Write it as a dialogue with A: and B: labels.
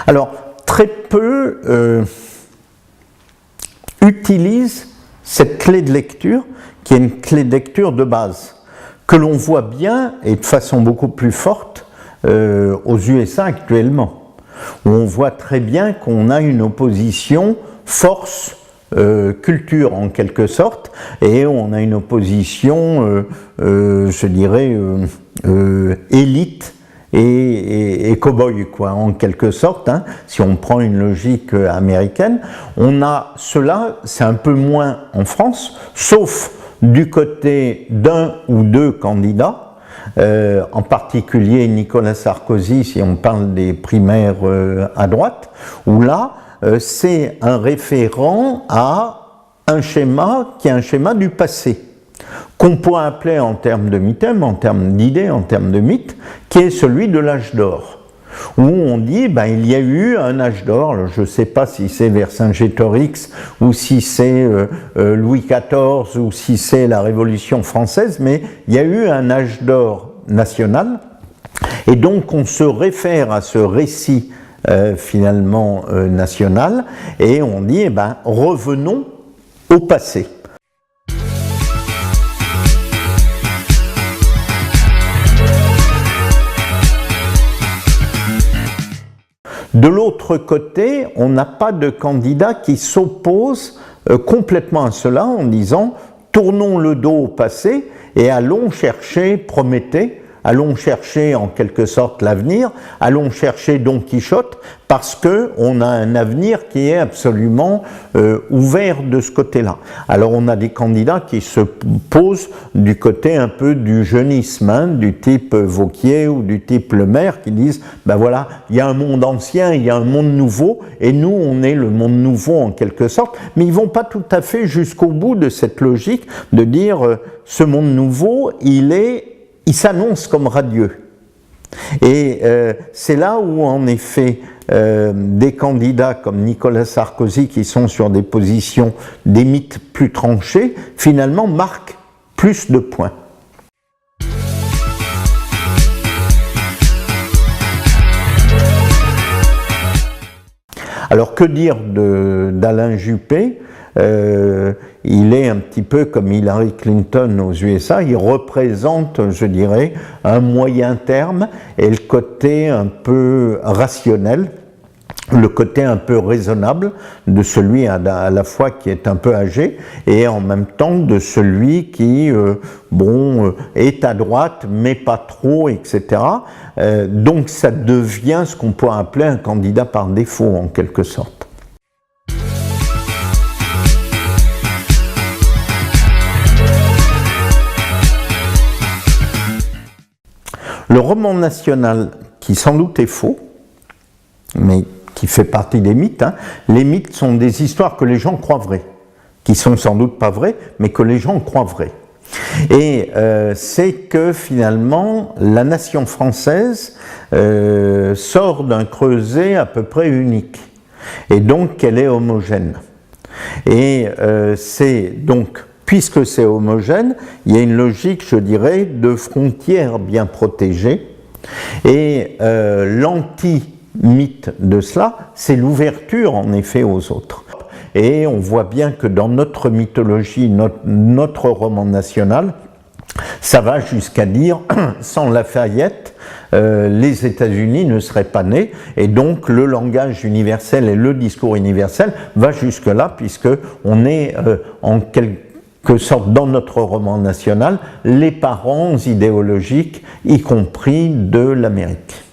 A: Alors, très peu utilisent cette clé de lecture, qui est une clé de lecture de base, que l'on voit bien, et de façon beaucoup plus forte, aux USA actuellement, où on voit très bien qu'on a une opposition force-culture en quelque sorte, et on a une opposition, je dirais, élite et cow-boy, quoi, en quelque sorte, hein, si on prend une logique américaine. On a cela, c'est un peu moins en France, sauf du côté d'un ou deux candidats, en particulier Nicolas Sarkozy, si on parle des primaires à droite, où là, c'est un référent à un schéma qui est un schéma du passé, qu'on peut appeler en termes de mythème, en termes d'idées, en termes de mythe, qui est celui de l'âge d'or, où on dit ben, il y a eu un âge d'or, je ne sais pas si c'est Vercingétorix ou si c'est Louis XIV ou si c'est la Révolution française, mais il y a eu un âge d'or national, et donc on se réfère à ce récit finalement national, et on dit eh ben, revenons au passé. De l'autre côté, on n'a pas de candidat qui s'oppose complètement à cela en disant « tournons le dos au passé et allons chercher Prométhée, allons chercher en quelque sorte l'avenir, allons chercher Don Quichotte, parce qu'on a un avenir qui est absolument ouvert de ce côté-là. » Alors on a des candidats qui se posent du côté un peu du jeunisme, hein, du type Vauquier ou du type Le Maire, qui disent ben voilà, il y a un monde ancien, il y a un monde nouveau, et nous on est le monde nouveau en quelque sorte, mais ils ne vont pas tout à fait jusqu'au bout de cette logique de dire ce monde nouveau, il s'annonce comme radieux. Et c'est là où, en effet, des candidats comme Nicolas Sarkozy, qui sont sur des positions, des mythes plus tranchés, finalement marquent plus de points. Alors, que dire d'Alain Juppé ? Il est un petit peu comme Hillary Clinton aux USA, il représente, je dirais, un moyen terme et le côté un peu rationnel, le côté un peu raisonnable de celui à la fois qui est un peu âgé et en même temps de celui qui est à droite mais pas trop, etc. Donc ça devient ce qu'on peut appeler un candidat par défaut en quelque sorte. Le roman national, qui sans doute est faux, mais qui fait partie des mythes, hein, les mythes sont des histoires que les gens croient vraies, qui sont sans doute pas vraies, mais que les gens croient vraies. Et c'est que finalement, la nation française sort d'un creuset à peu près unique, et donc qu'elle est homogène. Et c'est donc... Puisque c'est homogène, il y a une logique, je dirais, de frontières bien protégées. Et l'anti-mythe de cela, c'est l'ouverture, en effet, aux autres. Et on voit bien que dans notre mythologie, notre roman national, ça va jusqu'à dire, sans Lafayette, les États-Unis ne seraient pas nés, et donc le langage universel et le discours universel va jusque-là, puisque on est en quelque sorte dans notre roman national les parents idéologiques, y compris de l'Amérique.